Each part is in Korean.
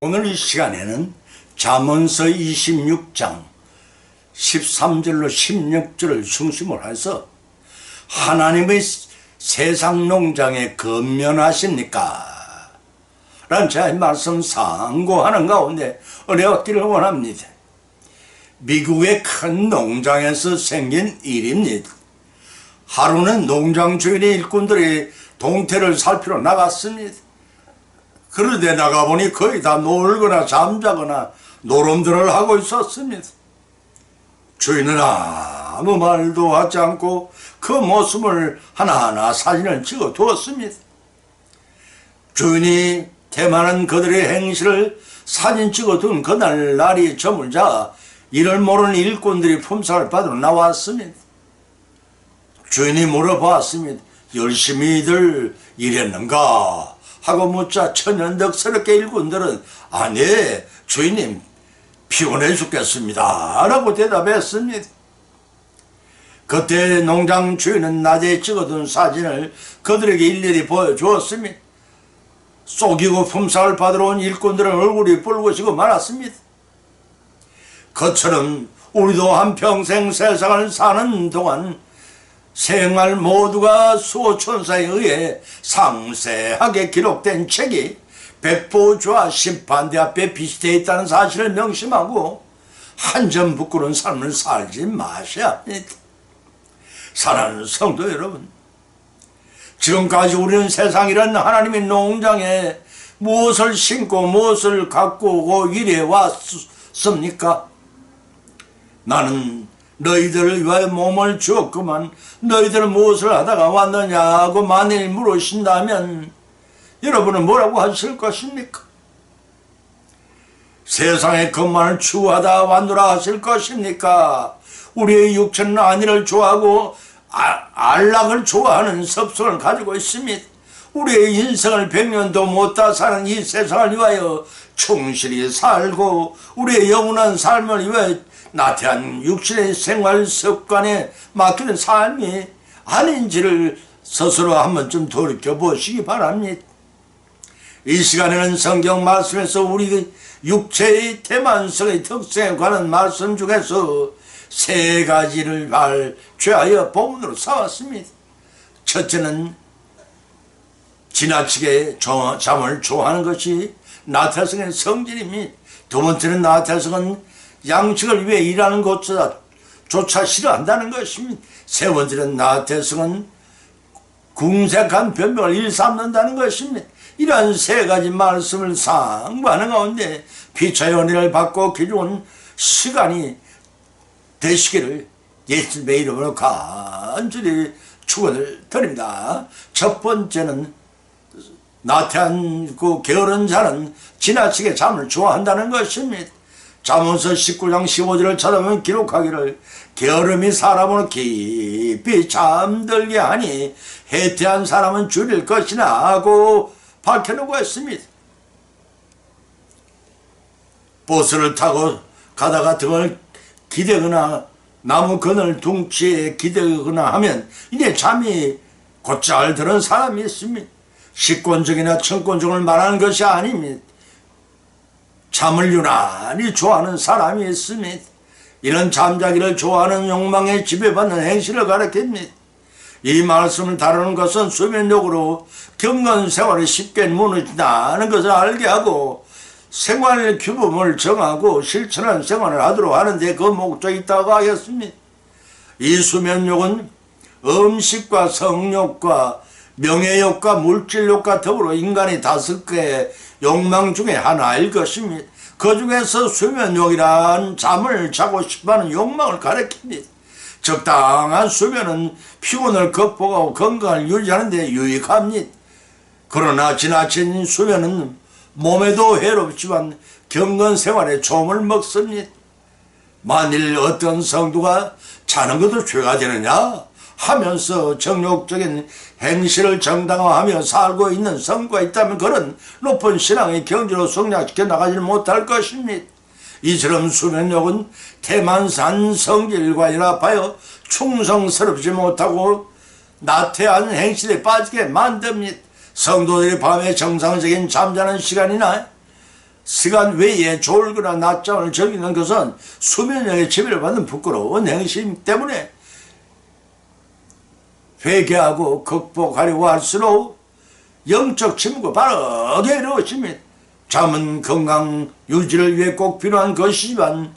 오늘 이 시간에는 잠언서 26장 13절로 16절을 중심으로 해서 하나님의 세상 농장에 건면하십니까? 라는 제 말씀 상고하는 가운데 은혜 얻기를 원합니다. 미국의 큰 농장에서 생긴 일입니다. 하루는 농장 주인의 일꾼들이 동태를 살피러 나갔습니다. 그런데 나가보니 거의 다 놀거나 잠자거나 노름들을 하고 있었습니다. 주인은 아무 말도 하지 않고 그 모습을 하나하나 사진을 찍어 두었습니다. 주인이 대만한 그들의 행실을 사진 찍어 둔 그날 날이 저물자 이를 모르는 일꾼들이 품삯을 받으러 나왔습니다. 주인이 물어보았습니다. 열심히들 일했는가? 하고 묻자 천연덕스럽게 일꾼들은 아니 주인님 피곤해 죽겠습니다 라고 대답했습니다. 그때 농장 주인은 낮에 찍어둔 사진을 그들에게 일일이 보여주었습니다. 속이고 품삯을 받으러 온 일꾼들은 얼굴이 붉어지고 말았습니다. 그처럼 우리도 한평생 세상을 사는 동안 생활 모두가 수호천사에 의해 상세하게 기록된 책이 백보좌 심판대 앞에 비치되어 있다는 사실을 명심하고 한 점 부끄러운 삶을 살지 마셔야 합니다. 사랑하는 성도 여러분, 지금까지 우리는 세상이란 하나님의 농장에 무엇을 심고 무엇을 갖고 오고 일해 왔습니까? 나는 너희들을 위하여 몸을 주었구만 너희들은 무엇을 하다가 왔느냐고 만일 물으신다면 여러분은 뭐라고 하실 것입니까? 세상의 것만을 추구하다 왔노라 하실 것입니까? 우리의 육체는 안위를 좋아하고 안락을 좋아하는 습성을 가지고 있습니다. 우리의 인생을 100년도 못다 사는 이 세상을 위하여 충실히 살고 우리의 영원한 삶을 위하여 나태한 육신의 생활 습관에 맡기는 삶이 아닌지를 스스로 한번 좀 돌이켜보시기 바랍니다. 이 시간에는 성경 말씀에서 우리 육체의 태만성의 특성에 관한 말씀 중에서 세 가지를 발췌하여 본문으로 삼았습니다. 첫째는 지나치게 잠을 좋아하는 것이 나태성의 성질입니다. 두 번째는 나태성은 양식을 위해 일하는 것조차 싫어한다는 것입니다. 세 번째는 나태성은 궁색한 변명을 일삼는다는 것입니다. 이러한 세 가지 말씀을 상고하는 가운데 피차의 은혜를 받고 기좋은 시간이 되시기를 예수님의 이름으로 간절히 축원을 드립니다. 첫 번째는 나태한 게으른 자는 지나치게 잠을 좋아한다는 것입니다. 잠언서 19장 15절을 찾아보면 기록하기를 게으름이 사람을 깊이 잠들게 하니 해태한 사람은 줄일 것이나 하고 밝혀놓고 있습니다. 버스를 타고 가다가 등을 기대거나 나무 그늘 둥치에 기대거나 하면 이제 잠이 곧잘 드는 사람이 있습니다. 식곤증이나 청곤증을 말하는 것이 아닙니다. 잠을 유난히 좋아하는 사람이 있습니다. 이런 잠자기를 좋아하는 욕망에 지배받는 행실을 가리킵니다. 이 말씀을 다루는 것은 수면력으로 경건생활이 쉽게 무너진다는 것을 알게 하고 생활 규범을 정하고 실천하는 생활을 하도록 하는데 그 목적이 있다고 하였습니다. 이 수면욕은 음식과 성욕과 명예욕과 물질욕과 더불어 인간의 5개의 욕망 중에 하나일 것입니다. 그 중에서 수면욕이란 잠을 자고 싶어하는 욕망을 가리킵니다. 적당한 수면은 피곤을 극복하고 건강을 유지하는 데 유익합니다. 그러나 지나친 수면은 몸에도 해롭지만 경건생활에 조음을 먹습니다. 만일 어떤 성도가 자는 것도 죄가 되느냐 하면서 정욕적인 행실을 정당화하며 살고 있는 성도가 있다면 그런 높은 신앙의 경지로 성장시켜 나가지 못할 것입니다. 이처럼 수면욕은 태만산 성질과 연합하여 충성스럽지 못하고 나태한 행실에 빠지게 만듭니다. 성도들이 밤에 정상적인 잠자는 시간이나 시간 외에 졸거나 낮잠을 즐기는 것은 수면형의 지배를 받는 부끄러운 행실 때문에 회개하고 극복하려고 할수록 영적 침묵을 바르게 이루어집니다. 잠은 건강 유지를 위해 꼭 필요한 것이지만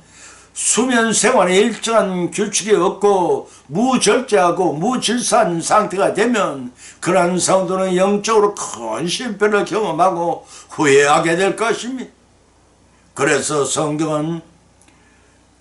수면 생활에 일정한 규칙이 없고 무절제하고 무질서한 상태가 되면 그러한 성도는 영적으로 큰 실패를 경험하고 후회하게 될 것입니다. 그래서 성경은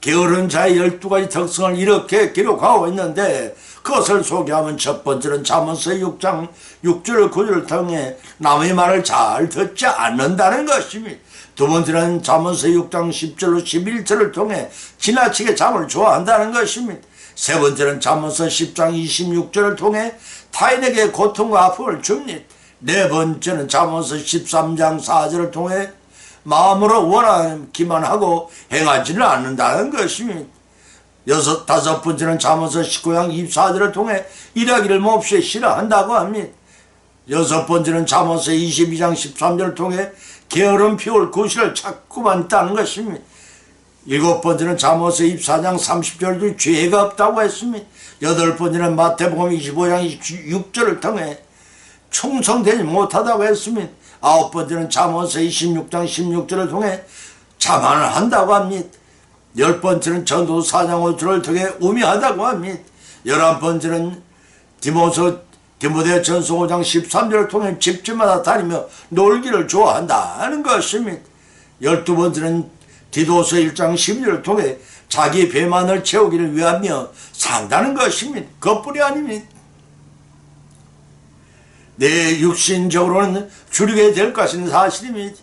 게으른 자의 12가지 특성을 이렇게 기록하고 있는데 그것을 소개하면 첫 번째는 잠언서 6장 6절 9절을 통해 남의 말을 잘 듣지 않는다는 것입니다. 두 번째는 잠언서 6장 10절로 11절을 통해 지나치게 잠을 좋아한다는 것입니다. 세 번째는 잠언서 10장 26절을 통해 타인에게 고통과 아픔을 줍니다. 네 번째는 잠언서 13장 4절을 통해 마음으로 원하기만 하고 행하지는 않는다는 것입니다. 다섯 번째는 잠언서 19장 24절을 통해 일하기를 몹시 싫어한다고 합니다. 여섯 번째는 잠언서 22장 13절을 통해 게으름 피울 구실을 찾고만 있다는 것입니다. 일곱 번째는 잠언서 24장 30절도 죄가 없다고 했습니다. 여덟 번째는 마태복음 25장 26절을 통해 충성되지 못하다고 했습니다. 아홉 번째는 잠언서 26장 16절을 통해 자만을 한다고 합니다. 열 번째는 전도서 4장 5절을 통해 우매하다고 합니다. 11번째는 디모데전서 5장 13절을 통해 집집마다 다니며 놀기를 좋아한다는 것입니다. 12번째는 디도서 1장 12절을 통해 자기 배만을 채우기를 위하며 산다는 것입니다. 그것뿐이 아닙니다. 내 육신적으로는 줄이게 될 것인 사실입니다.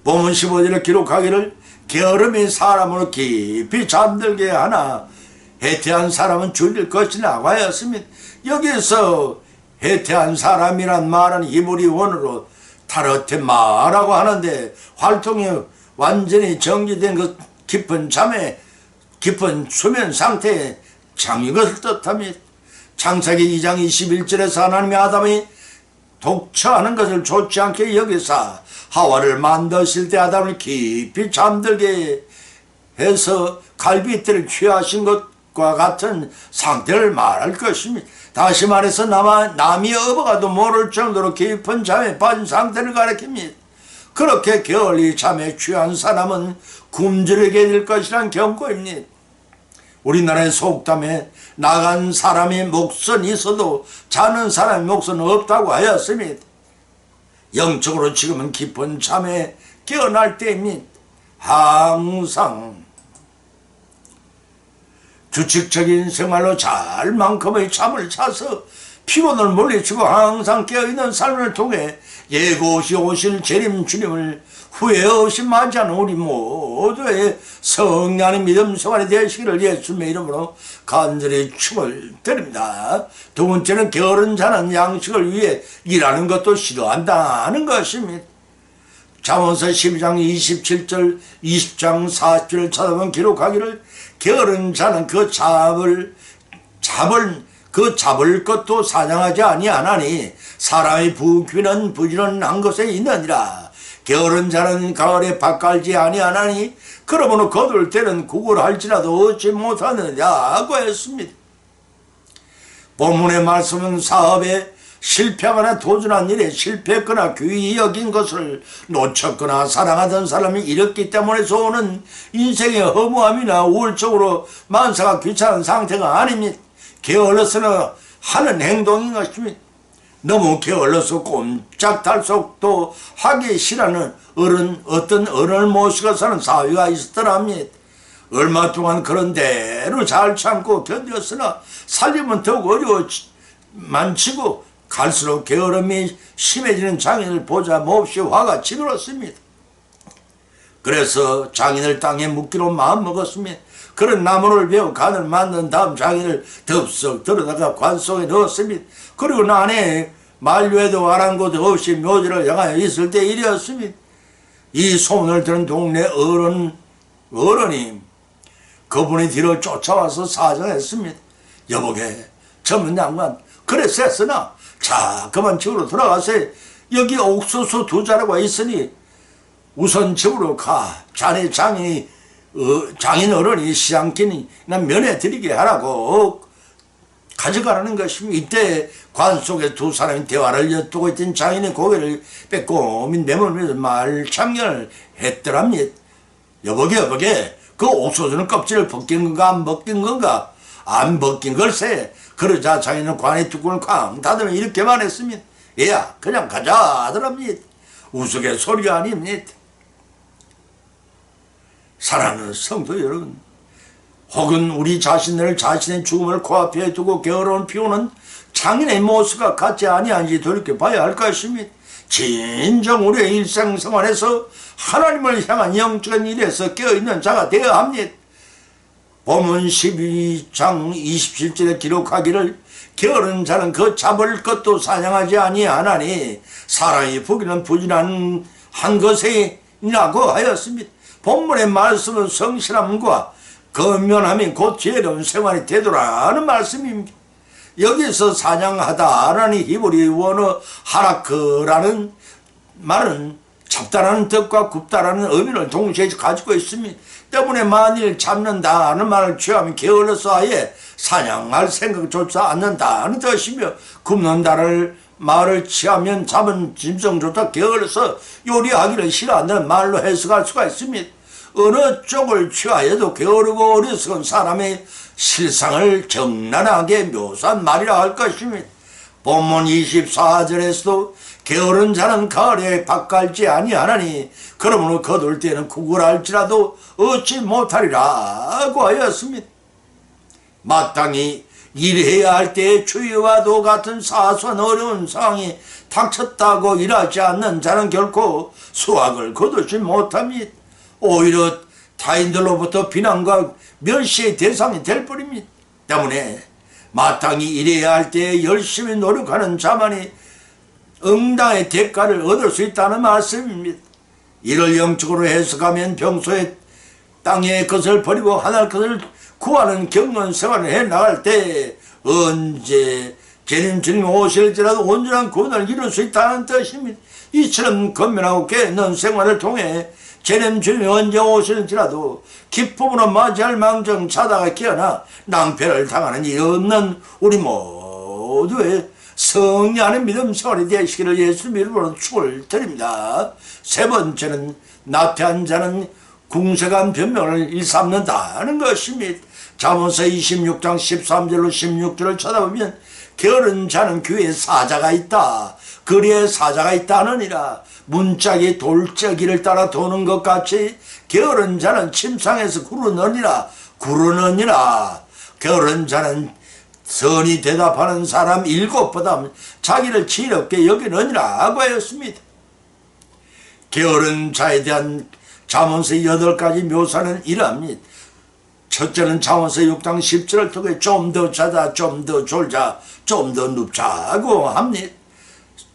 본문 15절에 기록하기를 게으름이 사람을 깊이 잠들게 하나 해태한 사람은 줄일 것이라고 하였습니다. 여기에서 해태한 사람이란 말은 히브리 원어로 타르테마라고 하는데 활동이 완전히 정지된 그 깊은 잠에 깊은 수면 상태에 잠인 것을 뜻합니다. 창세기 2장 21절에서 하나님이 아담이 독처하는 것을 좋지 않게 여기사 하와를 만드실 때 아담을 깊이 잠들게 해서 갈빗대를 취하신 것과 같은 상태를 말할 것입니다. 다시 말해서 남이 업어가도 모를 정도로 깊은 잠에 빠진 상태를 가리킵니다. 그렇게 게을리 잠에 취한 사람은 굶주리게 될 것이란 경고입니다. 우리나라의 속담에 나간 사람의 몫은 있어도 자는 사람의 몫은 없다고 하였습니다. 영적으로 지금은 깊은 잠에 깨어날 때입니다. 항상 규칙적인 생활로 잘만큼의 잠을 자서 피곤을 물리치고 항상 깨어있는 삶을 통해 예고시 오실 재림 주님을 후회 없이 맞이하는 우리 모두의 성량의 믿음 생활이 되시기를 예수님의 이름으로 간절히 축을 드립니다. 두 번째는 게으른 자는 양식을 위해 일하는 것도 싫어한다는 것입니다. 잠언서 12장 27절 20장 40절을 찾아보면 기록하기를 게으른 자는 잡을 것도 사냥하지 아니하나니 사람의 부귀는 부지런한 것에 있느니라. 게으른 자는 가을에 밭 갈지 아니하나니 그러므로 거둘 때는 구걸할지라도 얻지 못하느냐고 했습니다. 본문의 말씀은 사업에 실패하거나 도전한 일에 실패했거나 귀히 여긴 것을 놓쳤거나 사랑하던 사람이 잃었기 때문에서 오는 인생의 허무함이나 우울적으로 만사가 귀찮은 상태가 아닙니다. 게을러서는 하는 행동인 것입니다. 너무 게을러서 꼼짝달싹도 하기 싫어하는 어떤 어른을 모시고 사는 사위가 있었더랍니다. 얼마 동안 그런 대로 잘 참고 견뎠으나 살림은 더욱 어려워만 치고 갈수록 게으름이 심해지는 장인을 보자 몹시 화가 치밀었습니다. 그래서 장인을 땅에 묻기로 마음먹었습니다. 그런 나무를 베어 간을 만든 다음 장인을 덥석 들어다가 관 속에 넣었습니다. 그리고 난해 만류에도 아랑곳 없이 묘지를 향하여 있을 때 일이었습니다. 이 소문을 들은 동네 어른이 그분의 뒤를 쫓아와서 사정했습니다. 여보게 젊은 양반 그래 셌으나 자 그만 집으로 돌아가세요. 여기 옥수수 2자루가 있으니 우선 집으로 가. 자네 장인 어른이 시장끼니 난 면회드리게 하라고 가져가라는 것입니다. 이때 관 속에 두 사람이 대화를 엿두고 있던 장인의 고개를 빼꼼히 내밀면서 말참견을 했더랍니다. 여보게 그 옥소주는 껍질을 벗긴 건가 안 벗긴 건가? 안 벗긴 걸세. 그러자 장인은 관의 뚜껑을 쾅 닫으며 이렇게 말했습니다. 얘야 그냥 가자 하더랍니다. 우스갯소리가 아닙니다. 사랑하는 성도 여러분, 혹은 우리 자신을 자신의 죽음을 코앞에 두고 게으러운 피우는 장인의 모습과 같지 아니한지 돌이켜봐야 할 것입니다. 진정 우리의 일상생활에서 하나님을 향한 영적인 일에서 깨어있는 자가 되어야 합니다. 본문 12장 27절에 기록하기를 게으른 자는 그 잡을 것도 사냥하지 아니하나니 사람이 보기는 부진한 한 것이라고 하였습니다. 본문의 말씀은 성실함과 건면함이 곧 지혜로운 생활이 되더라는 말씀입니다. 여기서 사냥하다라는 히브리 원어 하라크라는 말은 잡다라는 뜻과 굽다라는 의미를 동시에 가지고 있습니다. 때문에 만일 잡는다는 말을 취하면 게을러서 아예 사냥할 생각조차 않는다는 뜻이며 굽는다를 말을 취하면 잡은 짐승조차 게을러서 요리하기를 싫어한다는 말로 해석할 수가 있습니다. 어느 쪽을 취하여도 게으르고 어리석은 사람의 실상을 적나라하게 묘사한 말이라 할 것입니다. 본문 24절에서도 게으른 자는 가을에 밭갈지 아니하나니 그러므로 거둘 때는 구걸할지라도 얻지 못하리라고 하였습니다. 마땅히 일해야 할 때에 추위와도 같은 사소한 어려운 상황이 닥쳤다고 일하지 않는 자는 결코 수확을 거두지 못합니다. 오히려 타인들로부터 비난과 멸시의 대상이 될 뿐입니다. 때문에 마땅히 일해야 할 때에 열심히 노력하는 자만이 응당의 대가를 얻을 수 있다는 말씀입니다. 이를 영적으로 해석하면 평소에 땅의 것을 버리고 하늘 것을 구하는 경건 생활을 해나갈 때 언제 주님 오실지라도 온전한 구원을 이룰 수 있다는 뜻입니다. 이처럼 건면하고 깨어있는 생활을 통해 주님이 언제 오실지라도 기쁨으로 맞이할 망정 자다가 깨어나 낭패를 당하는 일 없는 우리 모두의 성리하는 믿음 생활이 되시기를 예수님 이름으로 축을 드립니다. 세 번째는 나태한 자는 궁색한 변명을 일삼는다는 것입니다. 잠언서 26장 13절로 16절을 쳐다보면 게으른 자는 귀에 사자가 있다. 거리에 사자가 있다느니라. 문짝이 돌적이를 따라 도는 것 같이 게으른 자는 침상에서 구르느니라. 게으른 자는 선이 대답하는 사람 7보다 자기를 지혜롭게 여기느니라고 하였습니다. 게으른 자에 대한 잠언서 8가지 묘사는 이러합니다. 첫째는 잠언서 6장 10절을 통해 좀 더 자자, 좀 더 졸자, 좀 더 눕자고 합니다.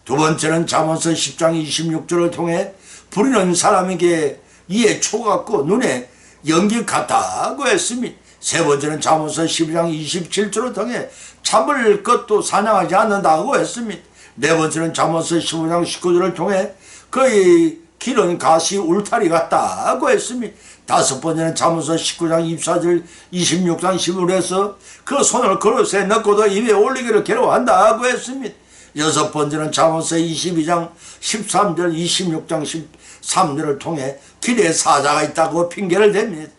두 번째는 잠언서 10장 26절을 통해 부리는 사람에게 이에 초 같고 눈에 연기 같다고 했습니다. 세 번째는 잠언서 12장 27절을 통해 잡을 것도 사냥하지 않는다고 했습니다. 네 번째는 잠언서 15장 19절을 통해 그의 길은 가시 울타리 같다고 했습니다. 다섯 번째는 잠언서 19장 24절 26장 15절에서 그 손을 그릇에 넣고도 입에 올리기를 괴로워한다고 했습니다. 여섯 번째는 잠언서 22장 13절 26장 13절을 통해 길에 사자가 있다고 핑계를 댑니다.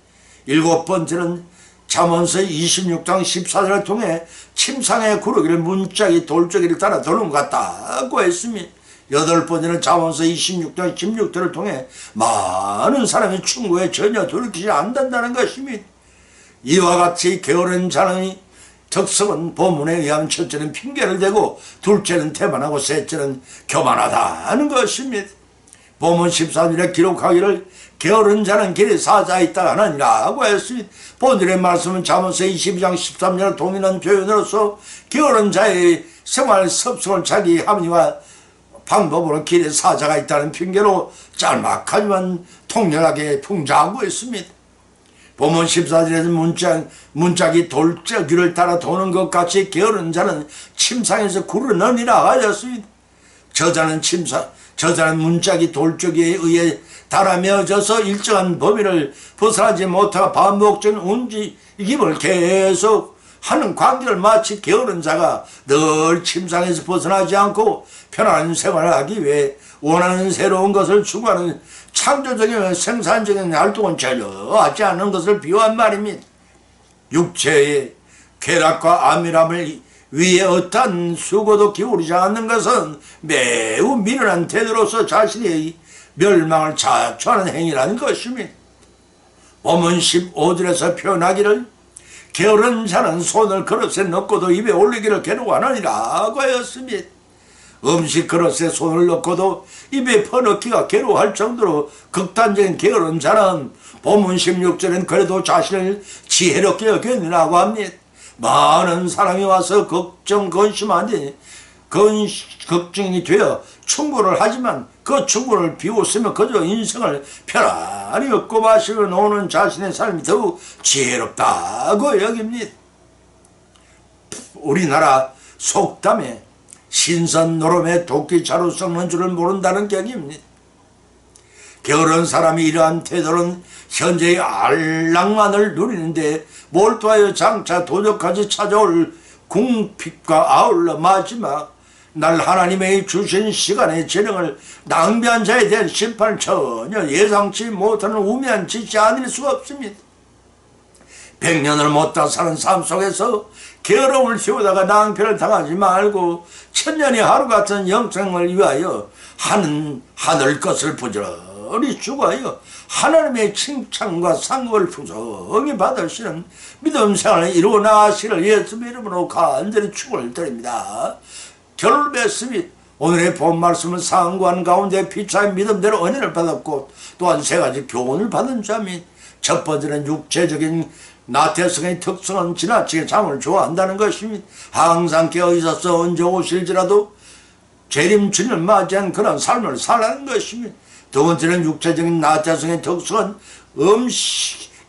일곱 번째는 잠언서 26장 14절을 통해 침상의 구르기를 문짝이 돌적이를 따라 도는 것 같다고 했습니다. 여덟 번째는 잠언서 26장 16절을 통해 많은 사람이 충고에 전혀 돌이키지 않는다는 것입니다. 이와 같이 게으른 자는 적성은 본문에 의하면 첫째는 핑계를 대고 둘째는 태만하고 셋째는 교만하다는 것입니다. 본문 14절에 기록하기를 게으른 자는 길에 사자가 있다 하느니라고 했습니다. 본절의 말씀은 잠언서 22장 13절을 동일한 표현으로서 게으른 자의 생활 습성을 자기 합리와 방법으로 길에 사자가 있다는 핑계로 짤막하지만 통렬하게 풍자하고 있습니다. 본문 14절에서 문짝이 돌적이를 따라 도는 것 같이 게으른 자는 침상에서 구르느니라 하였습니다. 저자는 문짝이 돌쪽에 의해 달아매어져서 일정한 범위를 벗어나지 못하고 반복적인 움직임을 계속 하는 관계를 마치 게으른 자가 늘 침상에서 벗어나지 않고 편안한 생활을 하기 위해 원하는 새로운 것을 추구하는 창조적인 생산적인 활동은 전혀 하지 않는 것을 비유한 말입니다. 육체의 쾌락과 안밀함을 위해 어떠한 수고도 기울이지 않는 것은 매우 미련한 태도로서 자신의 멸망을 자초하는 행위라는 것입니다. 본문 15절에서 표현하기를 게으른 자는 손을 그릇에 넣고도 입에 올리기를 괴로워하느니라고 하였습니다. 음식 그릇에 손을 넣고도 입에 퍼넣기가 괴로워할 정도로 극단적인 게으른 자는 본문 16절엔 그래도 자신을 지혜롭게 여겼느라고 합니다. 많은 사람이 와서 근심하니 걱정이 되어 충고를 하지만 그 충고를 비웃으며 그저 인생을 편안히 먹고 마시고 노는 자신의 삶이 더욱 지혜롭다고 여깁니다. 우리나라 속담에 신선 노름에 도끼자루 썩는 줄을 모른다는 격입니다. 게으른 사람이 이러한 태도는 현재의 안락만을 누리는데 몰두하여 장차 도적까지 찾아올 궁핍과 아울러 마지막 날 하나님의 주신 시간의 재능을 낭비한 자에 대한 심판을 전혀 예상치 못하는 우매한 짓이 아닐 수가 없습니다. 100년을 못다 사는 삶 속에서 게으름을 키우다가 낭패를 당하지 말고 천년이 하루 같은 영생을 위하여 하늘 것을 부지런히 추구하여 하나님의 칭찬과 상급을 풍성히 받으시는 믿음 생활을 이루어 나가시기를 예수의 이름으로 간절히 축원을 드립니다. 결론을 맺습니다. 오늘의 본 말씀은 상고한 가운데 피차의 믿음대로 은혜를 받았고 또한 세 가지 교훈을 받은 자입니다. 첫 번째는 육체적인 나태성의 특성은 지나치게 잠을 좋아한다는 것입니다. 항상 깨어있어서 언제 오실지라도 재림 주님을 맞이한 그런 삶을 살라는 것입니다. 두 번째는 육체적인 나태성의 특성은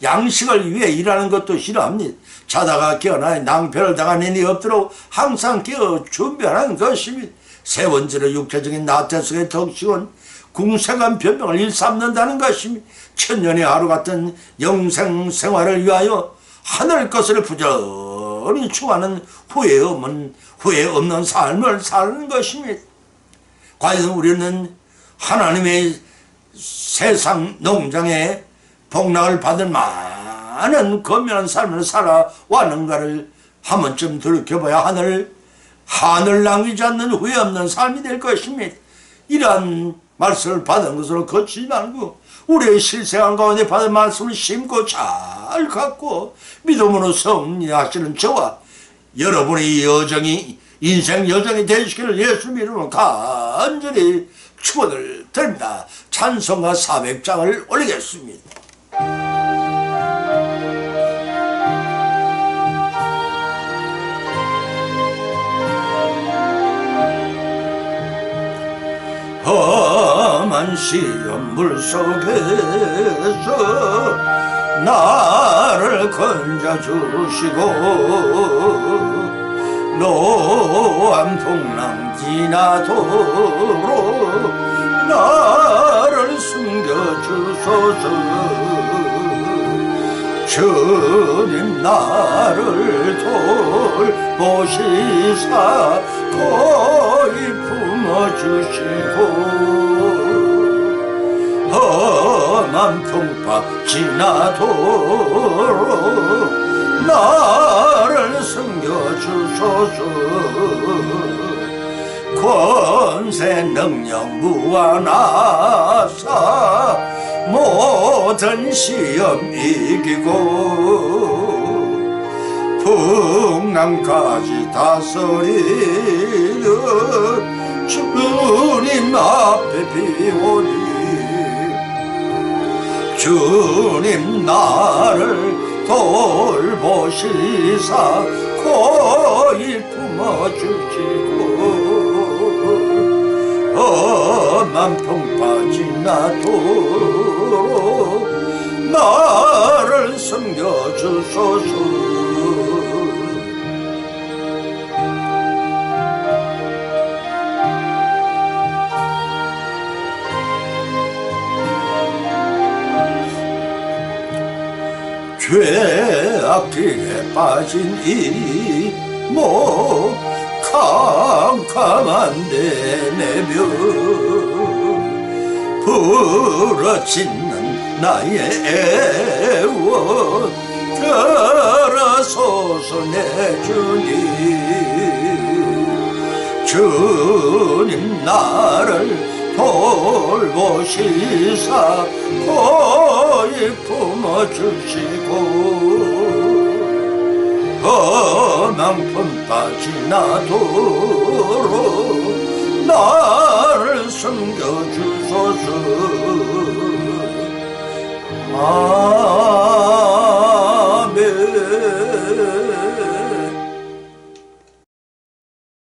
양식을 위해 일하는 것도 싫어합니다. 자다가 깨어나 낭패를 당하는 일이 없도록 항상 깨어 준비하는 것입니다. 세 번째로 육체적인 나태성의 특성은 궁색한 변명을 일삼는다는 것입니다. 천년의 하루 같은 영생 생활을 위하여 하늘 것을 부지런히 추구하는 후회 없는 삶을 사는 것입니다. 과연 우리는 하나님의 세상 농장에 복락을 받은 많은 건면한 삶을 살아왔는가를 한 번쯤 돌이켜봐야 하늘 남기지 않는 후회 없는 삶이 될 것입니다. 이러한 말씀을 받은 것으로 거치지 말고 우리의 실생활 가운데 받은 말씀을 심고 잘 갖고 믿음으로 승리하시는 저와 여러분의 인생 여정이 되시기를 예수 이름으로 간절히 축원을 드립니다. 찬송가 400장을 올리겠습니다. 험한 시험 물속에서 나를 건져주시고 노한 풍랑 지나도록 나를 숨겨주소서. 주님 나를 돌보시사 거의 품어주시고 험한 풍파 지나도록 나를 숨겨주소서. 권세 능력 무한하사 모든 시험 이기고 풍랑까지 다스리는 주님 앞에 비오니 주님 나를 돌보시사 거의 품어주시고 험한 풍파 지나도록 나를 섬겨주소서. 죄악길에 빠진 이 몸 캄캄한데 내며 부러지는 나의 애원 들어서서 내 주님 나를 돌보시사 고이 품어주시고 험한 빠진 나도록 나를 숨겨주소서.